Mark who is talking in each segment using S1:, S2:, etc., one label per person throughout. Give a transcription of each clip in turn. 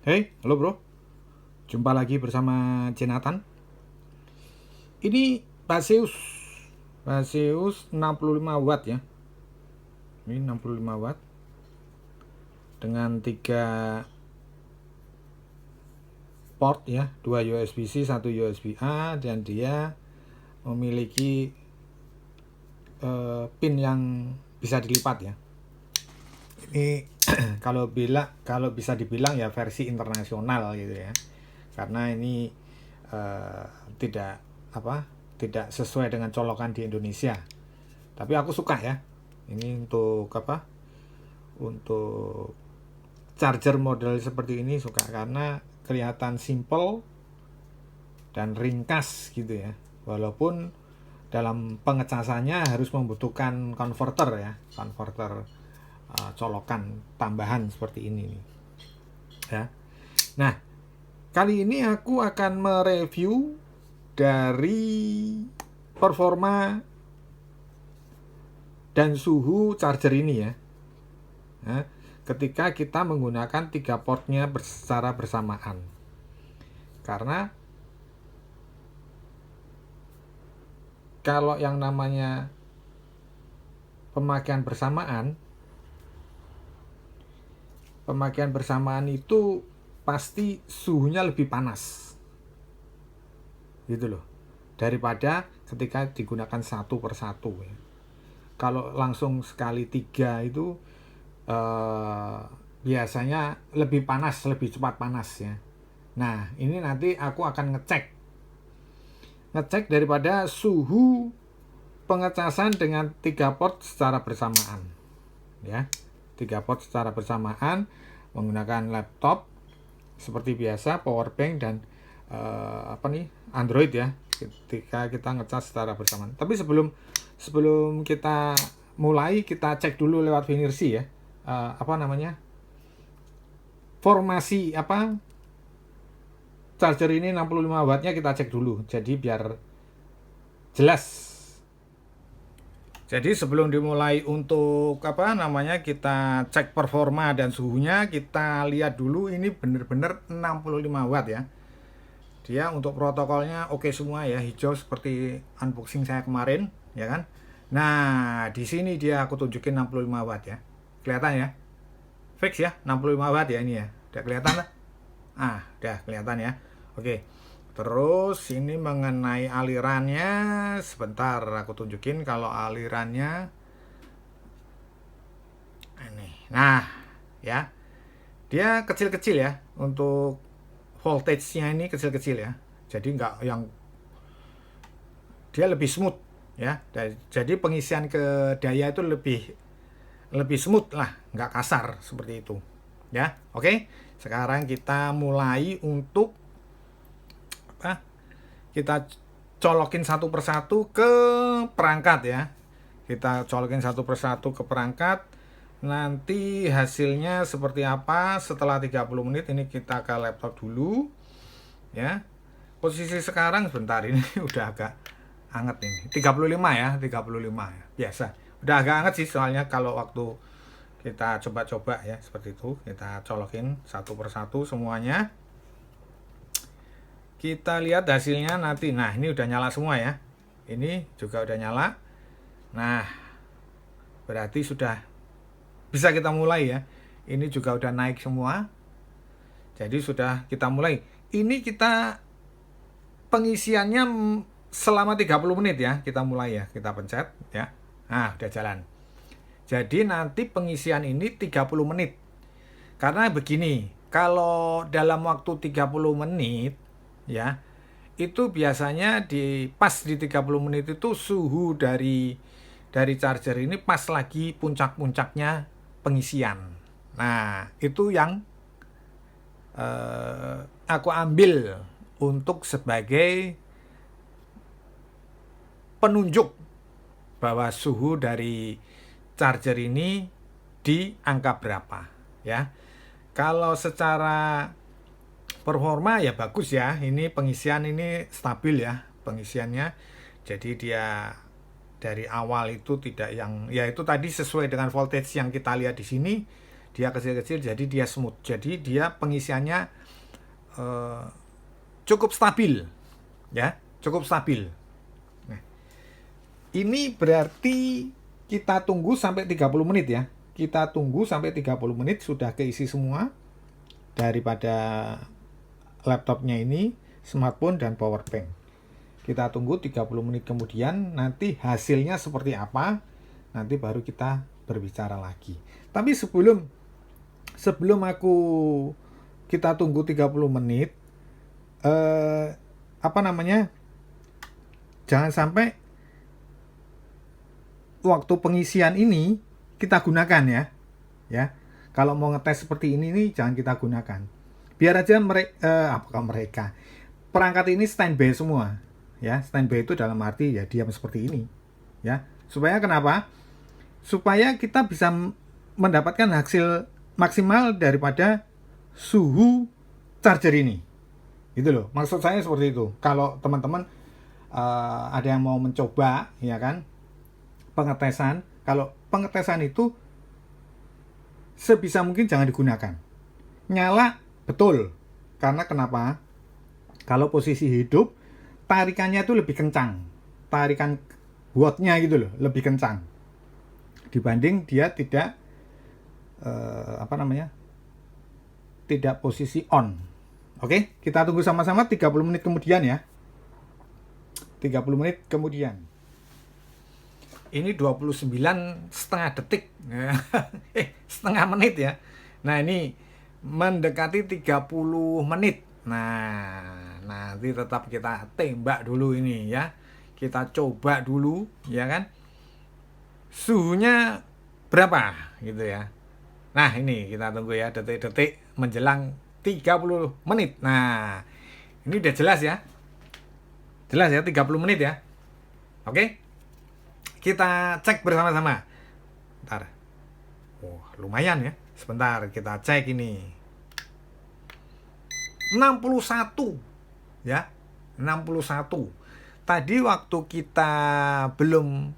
S1: Hey, halo bro. Jumpa lagi bersama Jonathan. Ini Baseus. Baseus 65 watt ya. Ini 65 watt dengan 3 port ya, 2 USB-C, 1 USB-A, dan dia memiliki pin yang bisa dilipat ya. Ini kalau bisa dibilang ya versi internasional gitu ya. Karena ini eh, tidak apa tidak sesuai dengan colokan di Indonesia. Tapi aku suka ya. Ini untuk apa? Untuk charger model seperti ini suka karena kelihatan simple dan ringkas gitu ya. Walaupun dalam pengecasannya harus membutuhkan konverter ya, konverter colokan tambahan seperti ini nih. Ya. Nah, kali ini aku akan mereview dari performa dan suhu charger ini ya. Nah, ketika kita menggunakan 3 portnya secara bersamaan. Karena kalau yang namanya pemakaian bersamaan itu pasti suhunya lebih panas. Gitu loh. Daripada ketika digunakan satu persatu ya. Kalau langsung sekali 3 itu biasanya lebih panas, lebih cepat panas ya. Nah, ini nanti aku akan ngecek daripada suhu pengecasan dengan 3 port secara bersamaan ya. 3 port secara bersamaan menggunakan laptop seperti biasa, power bank dan Android ya, ketika kita ngecas secara bersamaan. Tapi sebelum kita mulai, kita cek dulu lewat Finersi ya, formasi charger ini 65 wattnya kita cek dulu, jadi biar jelas. Jadi sebelum dimulai untuk kita cek performa dan suhunya, kita lihat dulu ini benar-benar 65 watt ya. Dia untuk protokolnya oke semua ya, hijau seperti unboxing saya kemarin ya kan. Nah, di sini dia aku tunjukin 65 watt ya. Kelihatan ya? Fix ya, 65 watt ya ini ya. Udah kelihatan lah? Udah kelihatan ya. Oke. Terus ini mengenai alirannya, sebentar aku tunjukin kalau alirannya ini. Nah, ya. Dia kecil-kecil ya, untuk voltage-nya ini kecil-kecil ya. Jadi nggak yang, dia lebih smooth ya. Jadi pengisian ke daya itu lebih smooth lah, nggak kasar seperti itu. Ya, oke. Sekarang kita mulai untuk kita colokin satu persatu ke perangkat ya. Kita colokin satu persatu ke perangkat. Nanti hasilnya seperti apa setelah 30 menit. Ini kita ke laptop dulu ya. Posisi sekarang sebentar ini udah agak anget ini. 35 ya, 35 ya. Biasa. Udah agak anget sih soalnya kalau waktu kita coba-coba ya seperti itu. Kita colokin satu persatu semuanya. Kita lihat hasilnya nanti. Nah, ini udah nyala semua ya. Ini juga udah nyala. Nah, berarti sudah bisa kita mulai ya. Ini juga udah naik semua. Jadi sudah kita mulai. Ini kita pengisiannya selama 30 menit ya. Kita mulai ya. Kita pencet ya. Nah, udah jalan. Jadi nanti pengisian ini 30 menit. Karena begini, kalau dalam waktu 30 menit ya, itu biasanya pas di 30 menit itu suhu dari charger ini pas lagi puncak-puncaknya pengisian. Nah, itu yang aku ambil untuk sebagai penunjuk bahwa suhu dari charger ini di angka berapa ya. Kalau secara performa ya bagus ya, ini pengisian ini stabil ya pengisiannya. Jadi dia dari awal itu tidak yang, ya itu tadi sesuai dengan voltage yang kita lihat di sini. dia kecil-kecil, jadi dia smooth, jadi dia pengisiannya cukup stabil ya, cukup stabil. Nah, ini berarti kita tunggu sampai 30 menit ya, kita tunggu sampai 30 menit sudah keisi semua daripada laptopnya ini, smartphone dan power bank. Kita tunggu 30 menit kemudian, nanti hasilnya seperti apa, nanti baru kita berbicara lagi. Tapi sebelum kita tunggu 30 menit, jangan sampai waktu pengisian ini kita gunakan ya. Kalau mau ngetes seperti ini nih, jangan kita gunakan. Biar aja mereka perangkat ini standby semua ya. Standby itu dalam arti ya diam seperti ini ya. Supaya kenapa? Supaya kita bisa mendapatkan hasil maksimal daripada suhu charger ini. Gitu loh. Maksud saya seperti itu. Kalau teman-teman ada yang mau mencoba ya kan, pengetesan, kalau pengetesan itu sebisa mungkin jangan digunakan. Nyala betul. Karena kenapa? Kalau posisi hidup, tarikannya itu lebih kencang. Tarikan wattnya gitu loh, lebih kencang. Dibanding dia tidak tidak posisi on. Oke, kita tunggu sama-sama 30 menit kemudian ya. 30 menit kemudian. Ini 29,5 detik. Setengah menit ya. Nah, ini mendekati 30 menit. Nah, nanti tetap kita tembak dulu ini ya. Kita coba dulu ya kan. Suhunya berapa gitu ya. Nah, ini kita tunggu ya, detik-detik menjelang 30 menit. Nah, ini udah jelas ya. Jelas ya, 30 menit ya. Oke. Kita cek bersama-sama. Bentar. Oh, lumayan ya. Sebentar, kita cek ini. 61. Ya. 61. Tadi waktu kita belum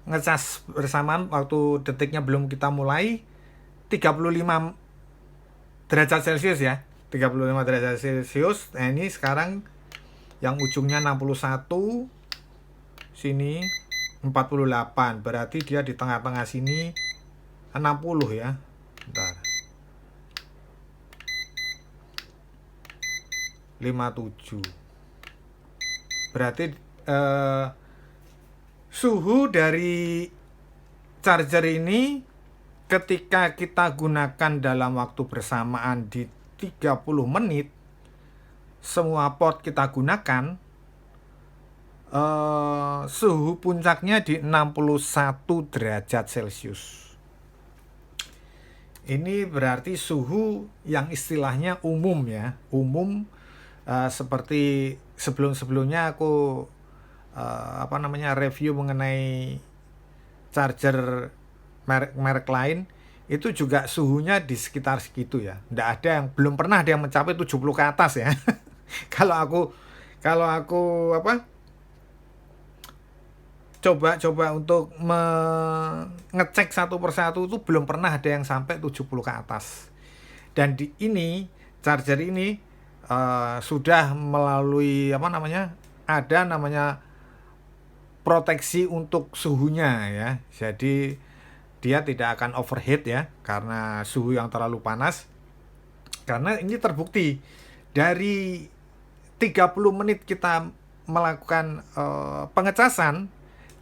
S1: ngecas bersamaan, waktu detiknya belum kita mulai, 35 derajat Celcius ya. 35 derajat Celcius. Nah, ini sekarang yang ujungnya 61, sini 48, berarti dia di tengah-tengah sini 60 ya. Bentar. 57. Berarti suhu dari charger ini ketika kita gunakan dalam waktu bersamaan di 30 menit, semua port kita gunakan, suhu puncaknya di 61 derajat Celcius. Ini berarti suhu yang istilahnya umum ya, umum, seperti sebelum-sebelumnya aku review mengenai charger merek lain, itu juga suhunya di sekitar segitu ya. Belum pernah ada yang mencapai 70 ke atas ya. Kalau aku coba untuk mengecek satu persatu itu belum pernah ada yang sampai 70 ke atas. Dan di ini charger ini sudah melalui ada namanya proteksi untuk suhunya ya. Jadi dia tidak akan overheat ya karena suhu yang terlalu panas. Karena ini terbukti dari 30 menit kita melakukan pengecasan,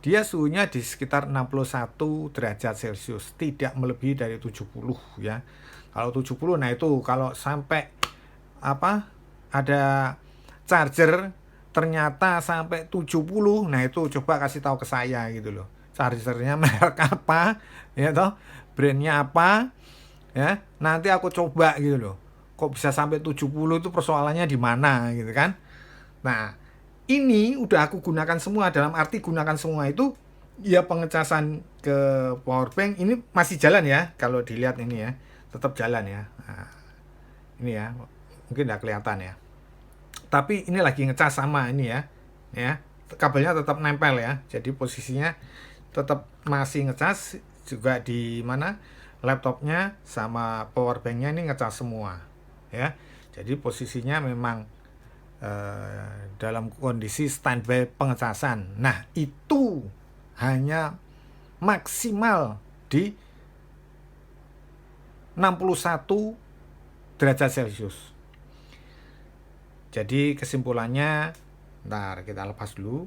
S1: dia suhunya di sekitar 61 derajat Celcius, tidak melebihi dari 70 ya. Kalau 70, nah itu kalau sampai ada charger ternyata sampai 70, nah itu coba kasih tahu ke saya gitu loh. Chargernya merek apa, ya toh, brandnya apa, ya. Nanti aku coba gitu loh. Kok bisa sampai 70 itu persoalannya di mana gitu kan. Nah, ini udah aku gunakan semua, dalam arti gunakan semua itu ya pengecasan ke power bank ini masih jalan ya. Kalau dilihat ini ya, tetap jalan ya. Nah, ini ya, mungkin nggak kelihatan ya. Tapi ini lagi ngecas sama ini ya. Ya, kabelnya tetap nempel ya. Jadi posisinya tetap masih ngecas juga di mana? laptopnya sama power banknya ini ngecas semua ya. Jadi posisinya memang dalam kondisi standby pengecasan. Nah, itu hanya maksimal di 61 derajat Celcius. Jadi kesimpulannya, ntar kita lepas dulu.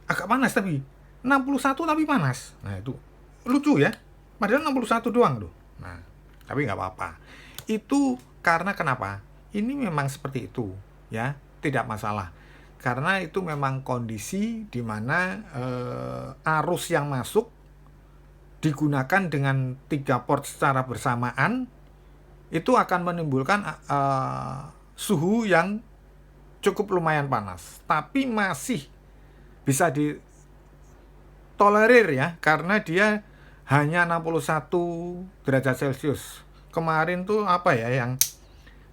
S1: Agak panas tapi 61 tapi panas. Nah, itu lucu ya. Padahal 61 doang loh. Nah, tapi nggak apa-apa. Itu karena kenapa? Ini memang seperti itu ya, tidak masalah. Karena itu memang kondisi di mana arus yang masuk digunakan dengan 3 port secara bersamaan, itu akan menimbulkan suhu yang cukup lumayan panas, tapi masih bisa ditolerir ya, karena dia hanya 61 derajat Celcius. Kemarin tuh apa ya, yang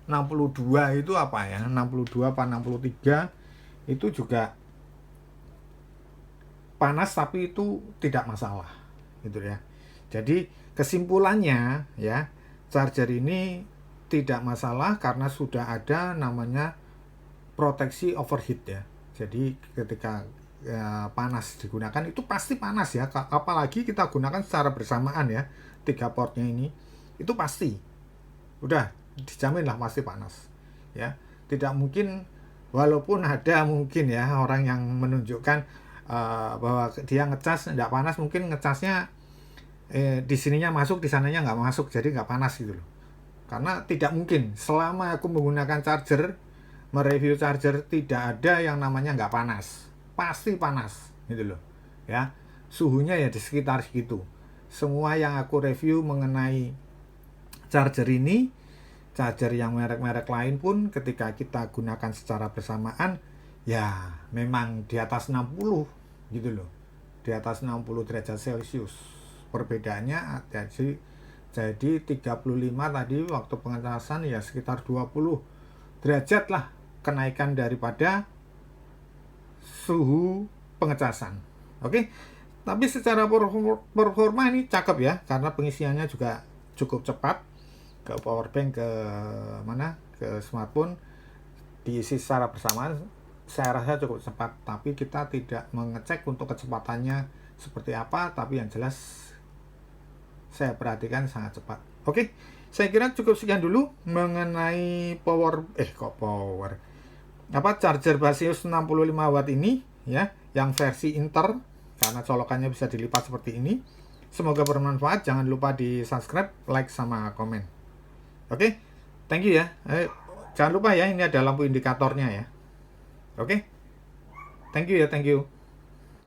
S1: 62 itu apa ya, 62 apa 63 itu juga panas, tapi itu tidak masalah gitu ya. Jadi kesimpulannya ya, charger ini tidak masalah karena sudah ada namanya proteksi overheat ya. Jadi ketika panas digunakan itu pasti panas ya, apalagi kita gunakan secara bersamaan ya, 3 portnya ini, itu pasti udah dijamin lah pasti panas ya. Tidak mungkin, walaupun ada mungkin ya orang yang menunjukkan bahwa dia ngecas tidak panas, mungkin ngecasnya di sininya masuk, di sananya nggak masuk, jadi nggak panas gitu loh. Karena tidak mungkin, selama aku menggunakan charger, mereview charger, tidak ada yang namanya nggak panas, pasti panas gitu loh ya. Suhunya ya di sekitar segitu. Semua yang aku review mengenai charger ini, charger yang merek-merek lain pun, ketika kita gunakan secara bersamaan ya memang di atas 60 gitu loh, di atas 60 derajat Celcius perbedaannya. Jadi 35 tadi waktu pengecasan ya sekitar 20 derajat lah kenaikan daripada suhu pengecasan. Oke, tapi secara performa ini cakep ya, karena pengisiannya juga cukup cepat. Ke power bank, ke mana, ke smartphone diisi secara bersamaan, saya rasa cukup cepat. Tapi kita tidak mengecek untuk kecepatannya seperti apa, tapi yang jelas saya perhatikan sangat cepat. Oke, saya kira cukup sekian dulu mengenai charger Basius 65 watt ini ya, yang versi Inter, karena colokannya bisa dilipat seperti ini. Semoga bermanfaat. Jangan lupa di subscribe, like, sama komen. Oke, thank you ya. Jangan lupa ya, ini ada lampu indikatornya ya. Oke, thank you ya, thank you.